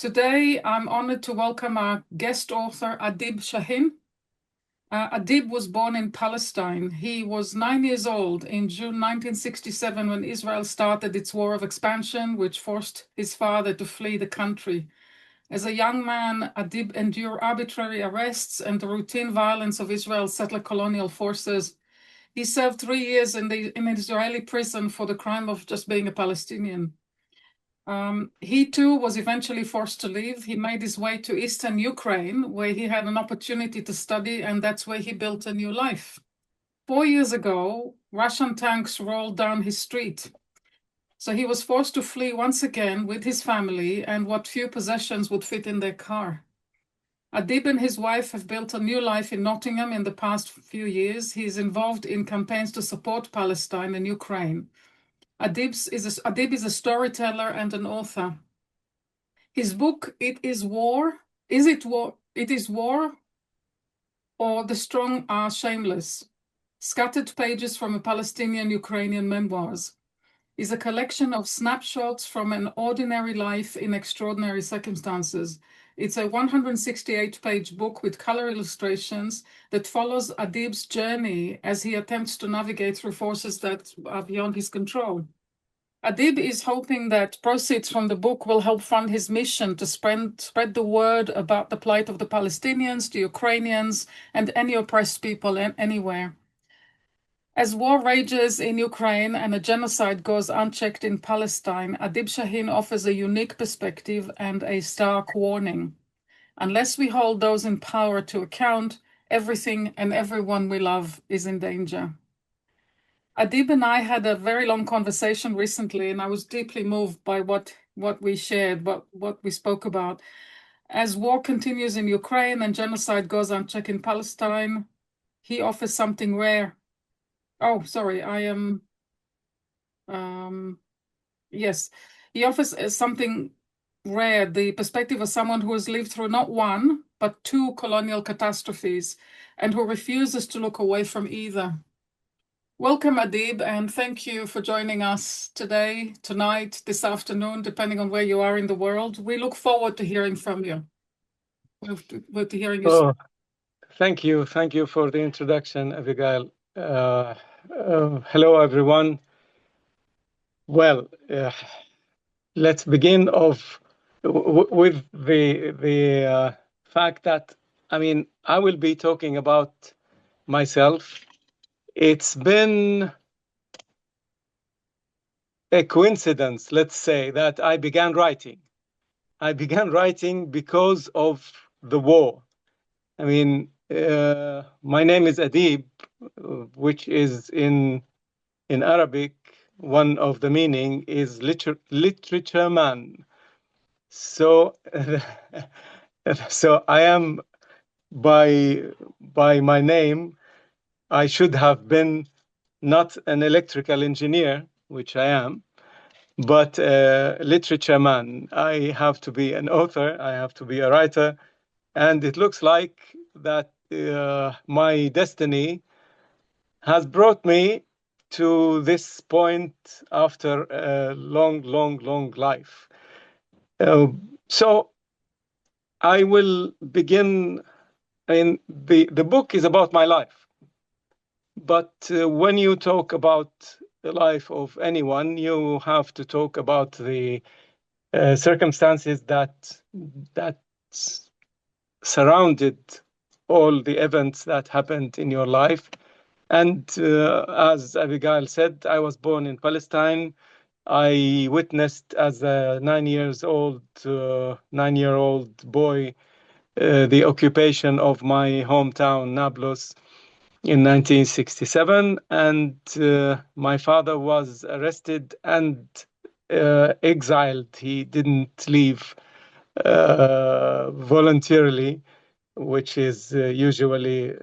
Today, I'm honored to welcome our guest author, Adib Shaheen. Adib was born in Palestine. He was 9 years old in June 1967 when Israel started its war of expansion, which forced his father to flee the country. As a young man, Adib endured arbitrary arrests and the routine violence of Israel's settler colonial forces. He served 3 years in an Israeli prison for the crime of just being a Palestinian. He too was eventually forced to leave. He made his way to eastern Ukraine, where he had an opportunity to study, and that's where he built a new life. 4 years ago, Russian tanks rolled down his street. So he was forced to flee once again with his family and what few possessions would fit in their car. Adib and his wife have built a new life in Nottingham in the past few years. He is involved in campaigns to support Palestine and Ukraine. Adib is a storyteller and an author. His book, It Is War, Is It War? It Is War, or The Strong Are Shameless, Scattered Pages from a Palestinian-Ukrainian Memoirs, is a collection of snapshots from an ordinary life in extraordinary circumstances. It's a 168-page book with color illustrations that follows Adib's journey as he attempts to navigate through forces that are beyond his control. Adib is hoping that proceeds from the book will help fund his mission to spread the word about the plight of the Palestinians, the Ukrainians, and any oppressed people anywhere. As war rages in Ukraine and a genocide goes unchecked in Palestine, Adib Shaheen offers a unique perspective and a stark warning. Unless we hold those in power to account, everything and everyone we love is in danger. Adib and I had a very long conversation recently, and I was deeply moved by what we shared, what we spoke about. As war continues in Ukraine and genocide goes unchecked in Palestine, he offers something rare. Oh, sorry, I am. Yes, he offers something rare, the perspective of someone who has lived through not one, but two colonial catastrophes, and who refuses to look away from either. Welcome, Adib, and thank you for joining us today, tonight, this afternoon, depending on where you are in the world. We look forward to hearing from you. To hearing you. Oh, thank you. Thank you for the introduction, Abigail. Hello, everyone. Well, let's begin with the fact that, I will be talking about myself. It's been a coincidence, let's say, that I began writing. I began writing because of the war. My name is Adib, which is in Arabic, one of the meaning is literature man. So, so I am by my name, I should have been not an electrical engineer, which I am, but literature man. I have to be an author. I have to be a writer. And it looks like that my destiny has brought me to this point after a long life. So I will begin. The book is about my life. But when you talk about the life of anyone, you have to talk about the circumstances that surrounded all the events that happened in your life. And as Abigail said, I was born in Palestine. I witnessed as a 9-year-old boy the occupation of my hometown, Nablus, in 1967. And my father was arrested and exiled. He didn't leave voluntarily, which is usually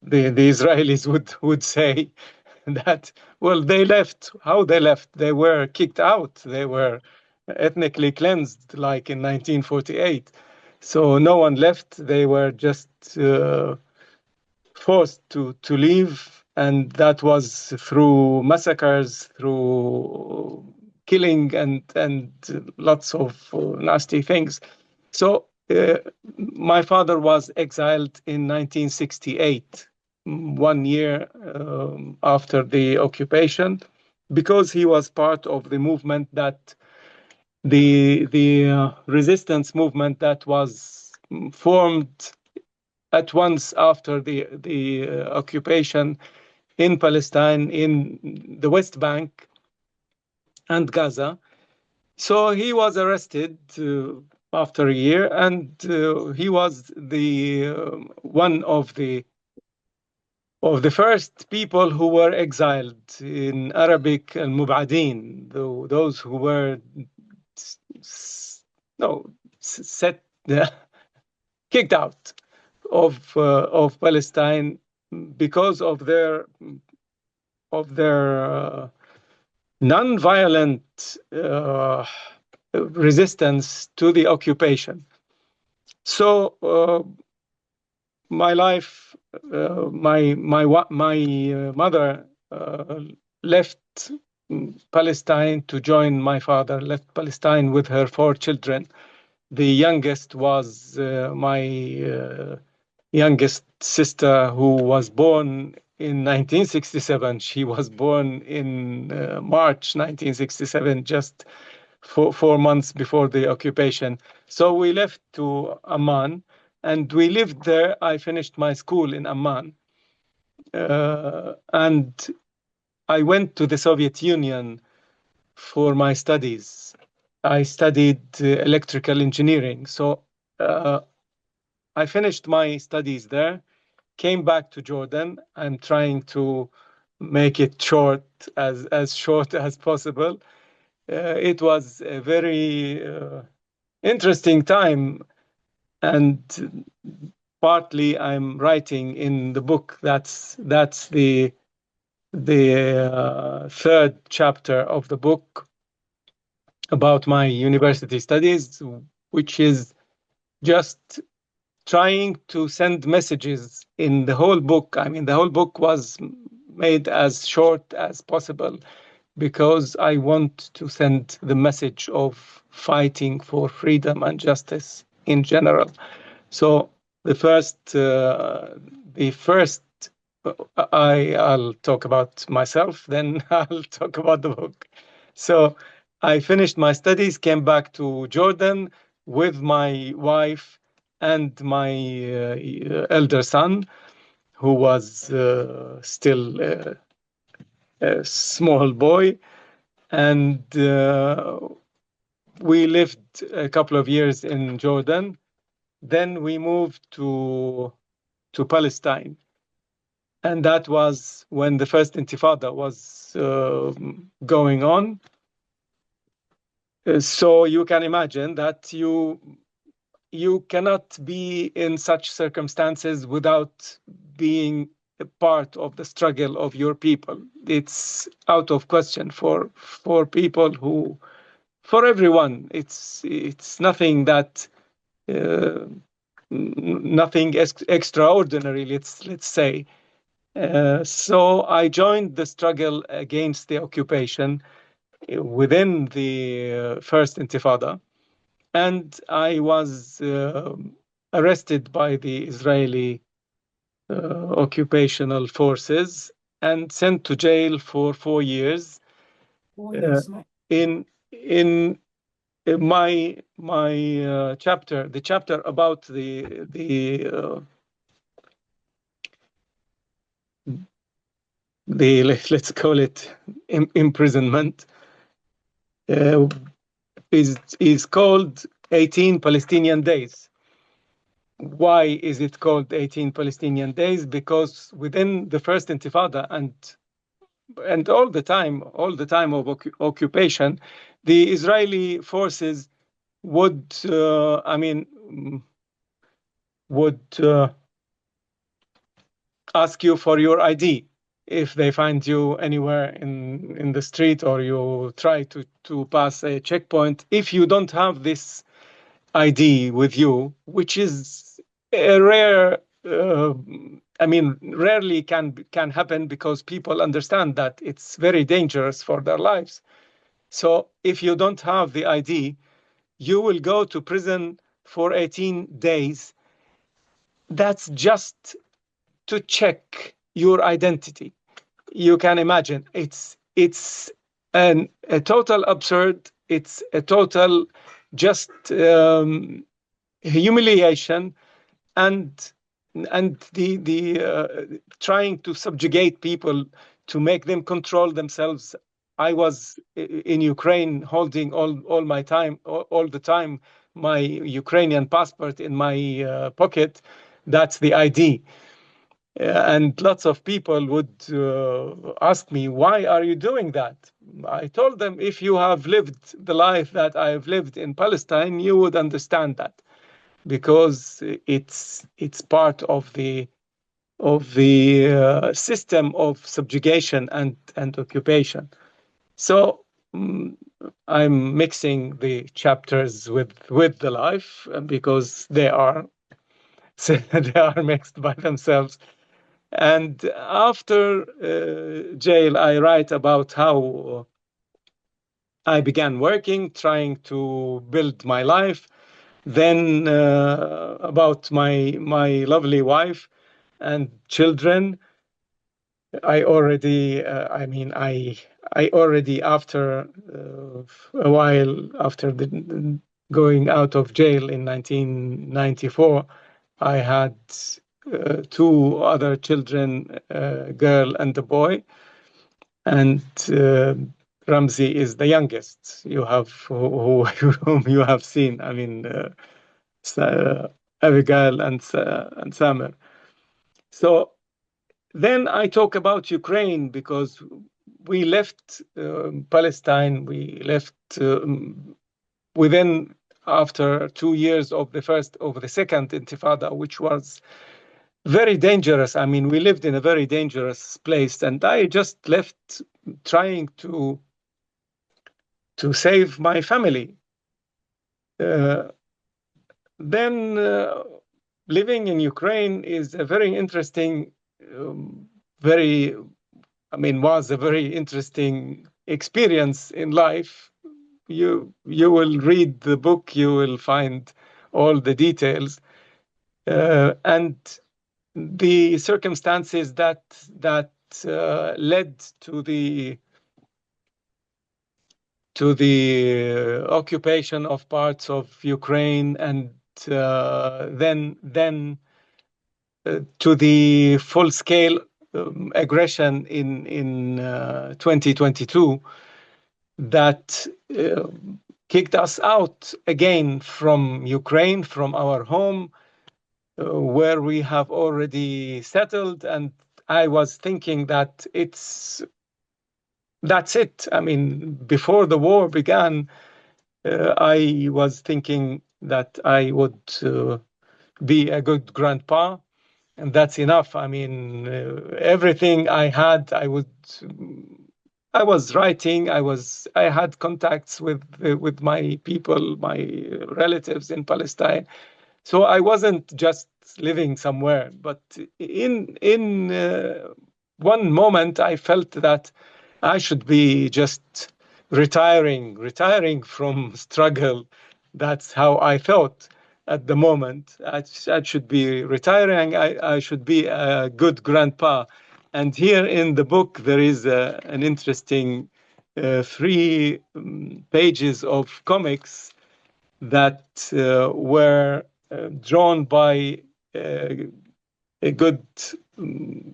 the Israelis would say that, well, they left. How they left? They were kicked out. They were ethnically cleansed, like in 1948. So no one left. They were just forced to leave, and that was through massacres, through killing and lots of nasty things. So my father was exiled in 1968, 1 year after the occupation, because he was part of the movement that the resistance movement that was formed at once after the occupation in Palestine, in the West Bank and Gaza. So he was arrested after a year, and he was the one of the first people who were exiled, in Arabic, al-Mub'adin, those who were set kicked out of Palestine because of their non-violent resistance to the occupation. So my life, my mother left Palestine to join my father, left Palestine with her 4 children. The youngest was my youngest sister, who was born in 1967. She was born in March 1967, just 4 months before the occupation. So we left to Amman, and we lived there. I finished my school in Amman, and I went to the Soviet Union for my studies. I studied electrical engineering. So I finished my studies there, came back to Jordan. I'm trying to make it short, as short as possible. It was a very interesting time, and partly I'm writing in the book. That's the 3rd chapter of the book about my university studies, which is just trying to send messages in the whole book. I mean, the whole book was made as short as possible because I want to send the message of fighting for freedom and justice in general. So the first, I'll talk about myself, then I'll talk about the book. So I finished my studies, came back to Jordan with my wife and my elder son, who was still a small boy. And we lived a couple of years in Jordan. Then we moved to Palestine. And that was when the First Intifada was going on. So you can imagine that you cannot be in such circumstances without being a part of the struggle of your people. It's out of question for people who, for everyone. It's nothing that nothing extraordinary. Let's say. So I joined the struggle against the occupation within the First Intifada, and I was arrested by the Israeli occupational forces and sent to jail for 4 years. 4 years. In my chapter, the chapter about the let's call it imprisonment, is called 18 Palestinian Days. Why is it called 18 Palestinian Days? Because within the First Intifada and all the time of occupation, the Israeli forces would ask you for your ID if they find you anywhere in the street, or you try to pass a checkpoint. If you don't have this ID with you, which is a rare, rarely can happen, because people understand that it's very dangerous for their lives. So if you don't have the ID, you will go to prison for 18 days. That's just to check your identity. You can imagine it's a total absurd. It's a total just humiliation, and the trying to subjugate people, to make them control themselves. I was in Ukraine holding all my time, all the time, my Ukrainian passport in my pocket. That's the ID. And lots of people would ask me, why are you doing that? I told them, if you have lived the life that I've lived in Palestine, you would understand that, because it's part of the system of subjugation and occupation. So I'm mixing the chapters with the life, because they are they are mixed by themselves. And after jail, I write about how I began working, trying to build my life. Then about my lovely wife and children. I already, I already, after a while, after going out of jail in 1994, I had two other children, a girl and a boy, and Ramzi is the youngest. You have whom you have seen. I mean, Abigail and Samer. So then I talk about Ukraine, because we left Palestine. We left within, after 2 years of the Second Intifada, which was very dangerous. I mean, we lived in a very dangerous place, and I just left trying to save my family. Then living in Ukraine is a very interesting, was a very interesting experience in life. You will read the book, you will find all the details, and the circumstances that led to the occupation of parts of Ukraine, and then to the full-scale aggression in 2022 that kicked us out again from Ukraine, from our home, where we have already settled. And I was thinking that that's it. I mean, before the war began, I was thinking that I would be a good grandpa, and that's enough. I mean, everything I had, I was writing. I had contacts with my people, my relatives in Palestine. So I wasn't just living somewhere, but in one moment I felt that I should be just retiring from struggle. That's how I thought at the moment. I should be retiring. I should be a good grandpa. And here in the book, there is an interesting 3 pages of comics that were drawn by a good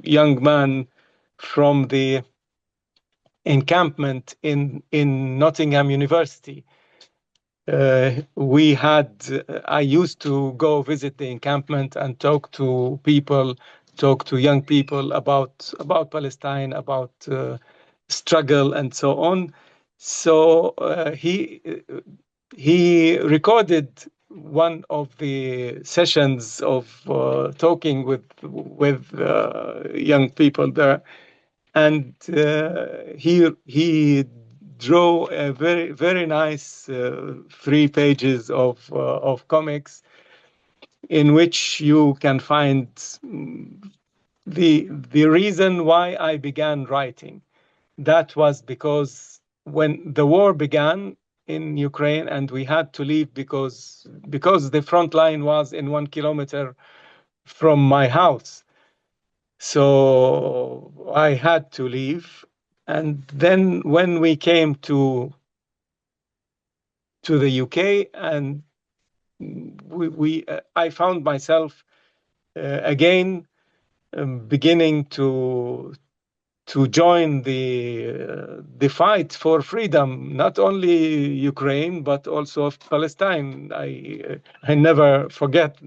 young man from the encampment in Nottingham University. I used to go visit the encampment and talk to young people about Palestine, about struggle and so on. So he recorded one of the sessions of talking with young people there, and he drew a very, very nice 3 pages of comics, in which you can find the reason why I began writing. That was because when the war began in Ukraine, and we had to leave because the front line was in 1 kilometer from my house. So I had to leave. And then when we came to the UK, and I found myself again beginning to join the fight for freedom, not only Ukraine but also of Palestine. I never forgot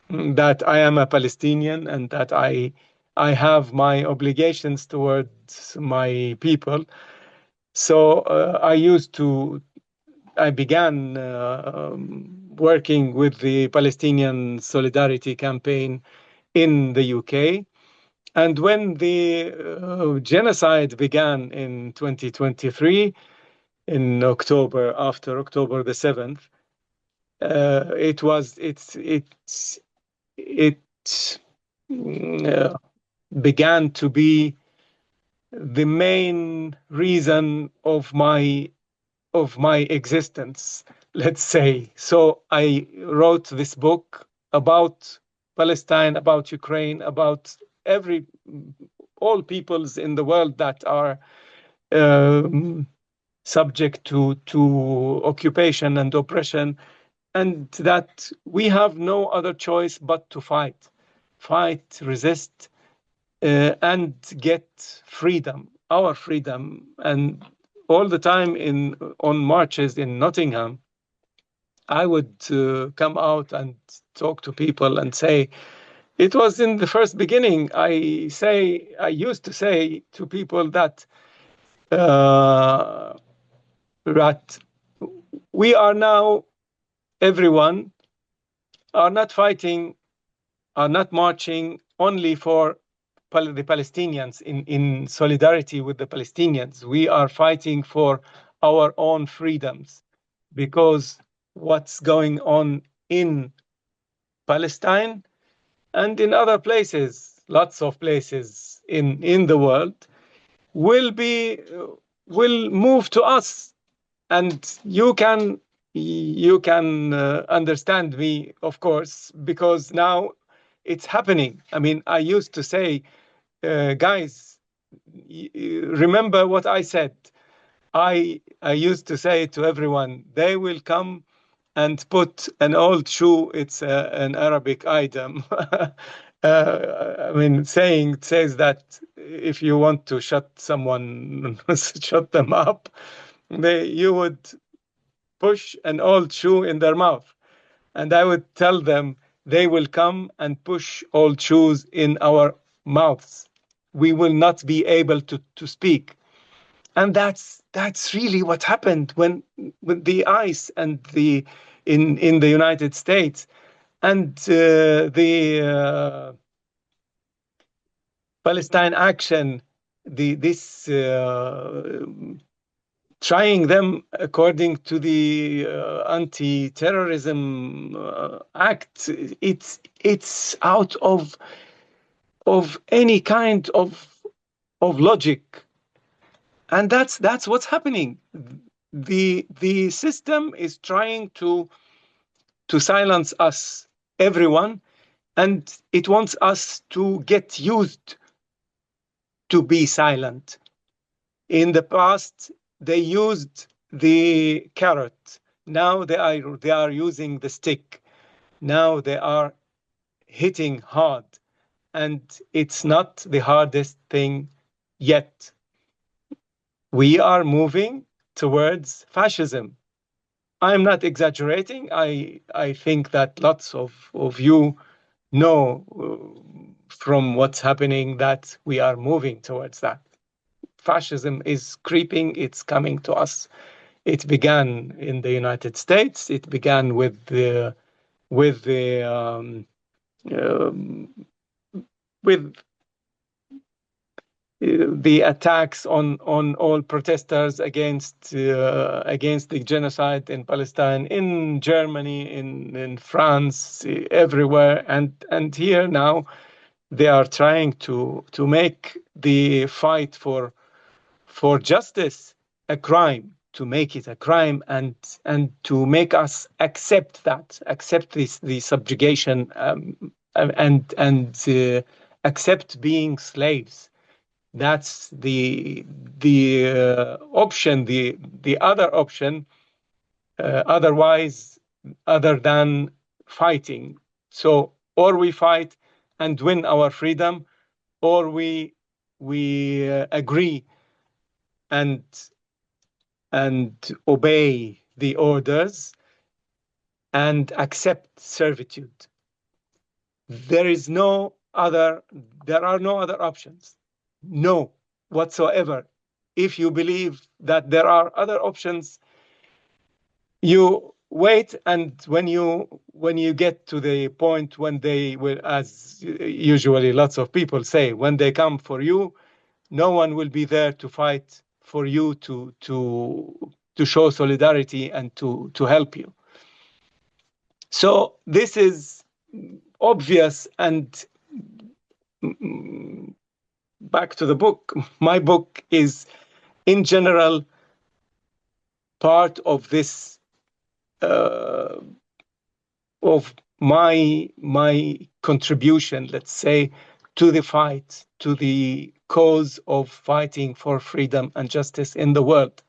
that I am a Palestinian and that I have my obligations towards my people. So I began working with the Palestinian Solidarity Campaign in the UK. And when the genocide began in 2023, in October, after October the 7th, it began to be the main reason of my existence, let's say. So I wrote this book about Palestine, about Ukraine, about all peoples in the world that are subject to occupation and oppression, and that we have no other choice but to fight, resist, and get freedom, our freedom. And all the time on marches in Nottingham, I would come out and talk to people and say, it was in the first beginning, I used to say to people that we are now, everyone, are not fighting, are not marching only for the Palestinians in solidarity with the Palestinians. We are fighting for our own freedoms, because what's going on in Palestine and in other places, lots of places in the world, will move to us. And you can understand me, of course, because now it's happening. I mean, I used to say, guys, remember what I said. I used to say to everyone, they will come and put an old shoe. It's an Arabic idiom. I mean, says that if you want to shut someone, shut them up, you would push an old shoe in their mouth. And I would tell them, they will come and push old shoes in our mouths. We will not be able to speak. And that's really what happened when with the ICE and in the United States, and the Palestine Action, this trying them according to the Anti-Terrorism Act. It's out of any kind of logic. And that's what's happening. The system is trying to silence us, everyone, and it wants us to get used to be silent. In the past, they used the carrot. Now they are using the stick. Now they are hitting hard, and it's not the hardest thing yet. We are moving towards fascism. I'm not exaggerating. I think that lots of you know from what's happening that we are moving towards that. Fascism is creeping. It's coming to us. It began in the United States. It began with the attacks on all protesters against the genocide in Palestine, in Germany, in France, everywhere, and here now they are trying to make the fight for for justice a crime, to make it a crime, and to make us accept the subjugation, and accept being slaves. That's the option, the other option, otherwise, other than fighting. So, or we fight and win our freedom, or we agree and obey the orders and accept servitude. There are no other options. No, whatsoever. If you believe that there are other options, you wait, and when you get to the point when they will, as usually lots of people say, when they come for you, no one will be there to fight for you, to show solidarity and to help you. So this is obvious. And back to the book. My book is, in general, part of this, of my contribution, let's say, to the fight, to the cause of fighting for freedom and justice in the world.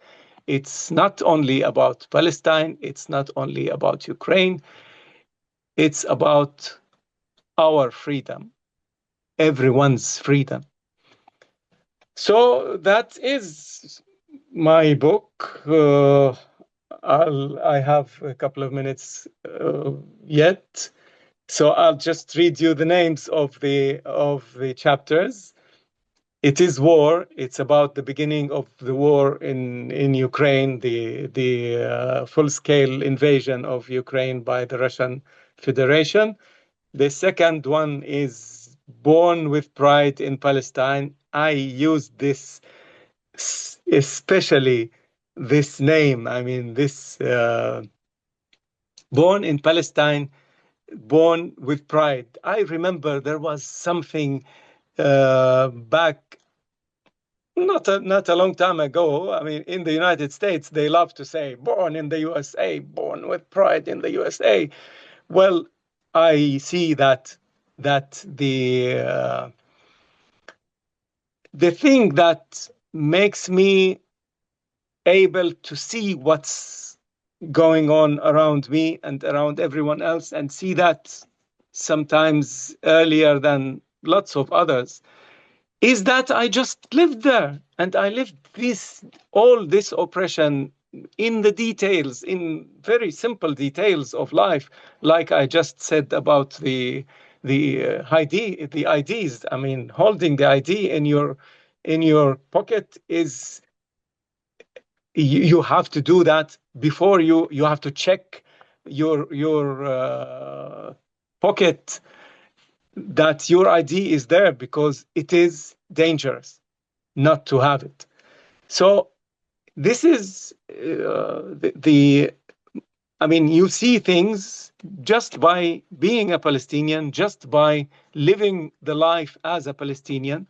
It's not only about Palestine, it's not only about Ukraine, it's about our freedom, everyone's freedom. So that is my book. I have a couple of minutes yet, so I'll just read you the names of the chapters. It is war. It's about the beginning of the war in Ukraine, the full-scale invasion of Ukraine by the Russian Federation. The second one is Born with Pride in Palestine. I used this, especially this name. I mean, this Born in Palestine, Born with Pride. I remember there was something back, not a long time ago. I mean, in the United States, they love to say, born in the USA, born with pride in the USA. Well, I see that the thing that makes me able to see what's going on around me and around everyone else, and see that sometimes earlier than lots of others, is that I just lived there, and I lived all this oppression in the details, in very simple details of life, like I just said about the ID, the IDs. I mean, holding the ID in your pocket is, you have to do that before you have to check your pocket, that your ID is there, because it is dangerous not to have it. So this is I mean, you see things just by being a Palestinian, just by living the life as a Palestinian.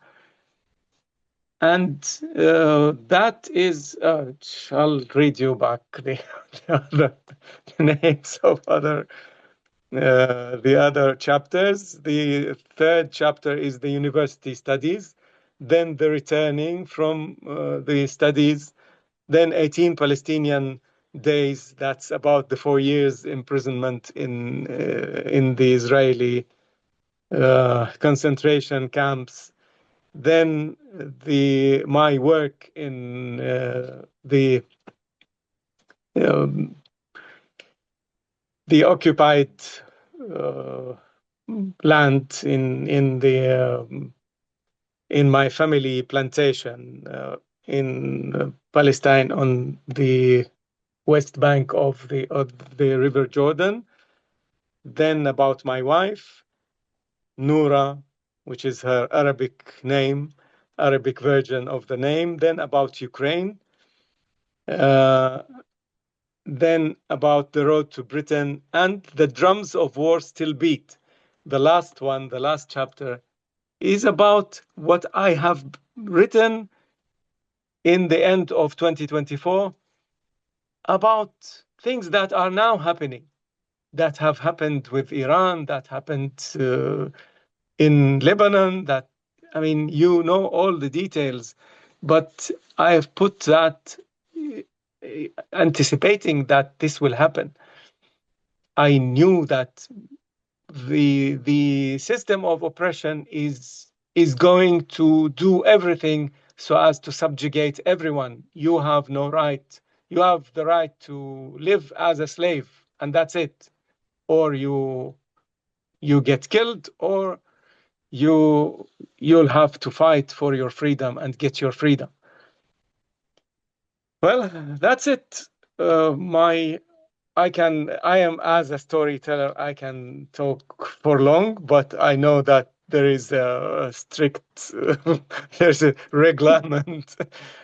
And that is, I'll read you back the names of the other chapters. The third chapter is the university studies, then the returning from the studies, then 18 Palestinian days. That's about the 4 years imprisonment in the Israeli concentration camps. Then my work in the occupied land in my family plantation in Palestine, on the west bank of the River Jordan. Then about my wife, Noura, which is her Arabic name, Arabic version of the name. Then about Ukraine. Then about the road to Britain, and the drums of war still beat. The last one, the last chapter, is about what I have written in the end of 2024 about things that are now happening, that have happened with Iran, that happened in Lebanon, that, I mean, you know all the details, but I have put that anticipating that this will happen. I knew that the system of oppression is going to do everything so as to subjugate everyone. You have no right. You have the right to live as a slave, and that's it. Or you get killed, or you'll have to fight for your freedom and get your freedom. Well, that's it. I am, as a storyteller, I can talk for long, but I know that there is a strict, there's a reglement.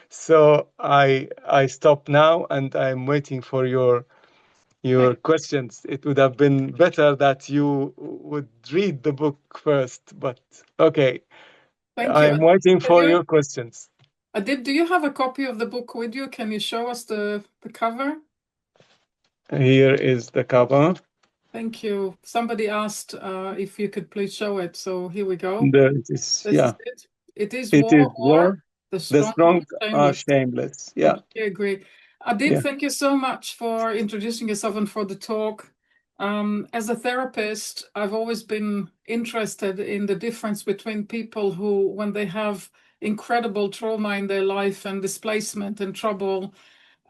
So I stop now, and I'm waiting for your questions. It would have been better that you would read the book first, but okay. Thank you. I'm waiting for your questions. Adib, do you have a copy of the book with you? Can you show us the cover? Here is the cover. Thank you. Somebody asked if you could please show it. So here we go. There it is. This Yeah. is it. It is It is War or war. the The Strong strong Are are Shameless. shameless. Yeah. I agree. Adib, Yeah. thank you so much for introducing yourself and for the talk. As a therapist, I've always been interested in the difference between people who, when they have incredible trauma in their life and displacement and trouble,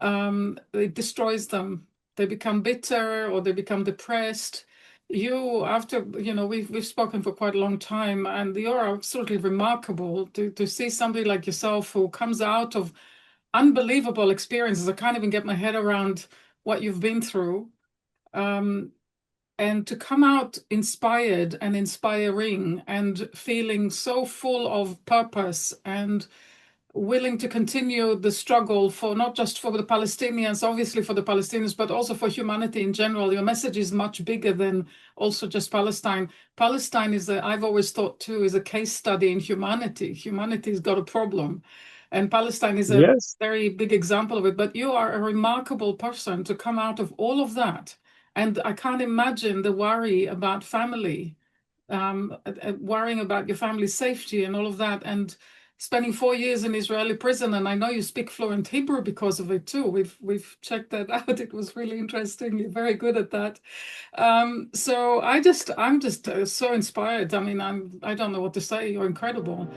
it destroys them. They become bitter or they become depressed. You, after, we've spoken for quite a long time, and you're absolutely remarkable to see somebody like yourself who comes out of unbelievable experiences. I can't even get my head around what you've been through. And to come out inspired and inspiring and feeling so full of purpose and willing to continue the struggle for not just for the Palestinians, obviously for the Palestinians, but also for humanity in general. Your message is much bigger than also just Palestine. Palestine is, I've always thought too, is a case study in humanity. Humanity's got a problem. And Palestine is a Yes. very big example of it. But you are a remarkable person to come out of all of that. And I can't imagine the worry about family, worrying about your family's safety and all of that. And spending 4 years in Israeli prison, and I know you speak fluent Hebrew because of it too. We've checked that out. It was really interesting. You're very good at that. So I'm just so inspired. I mean, I don't know what to say. You're incredible.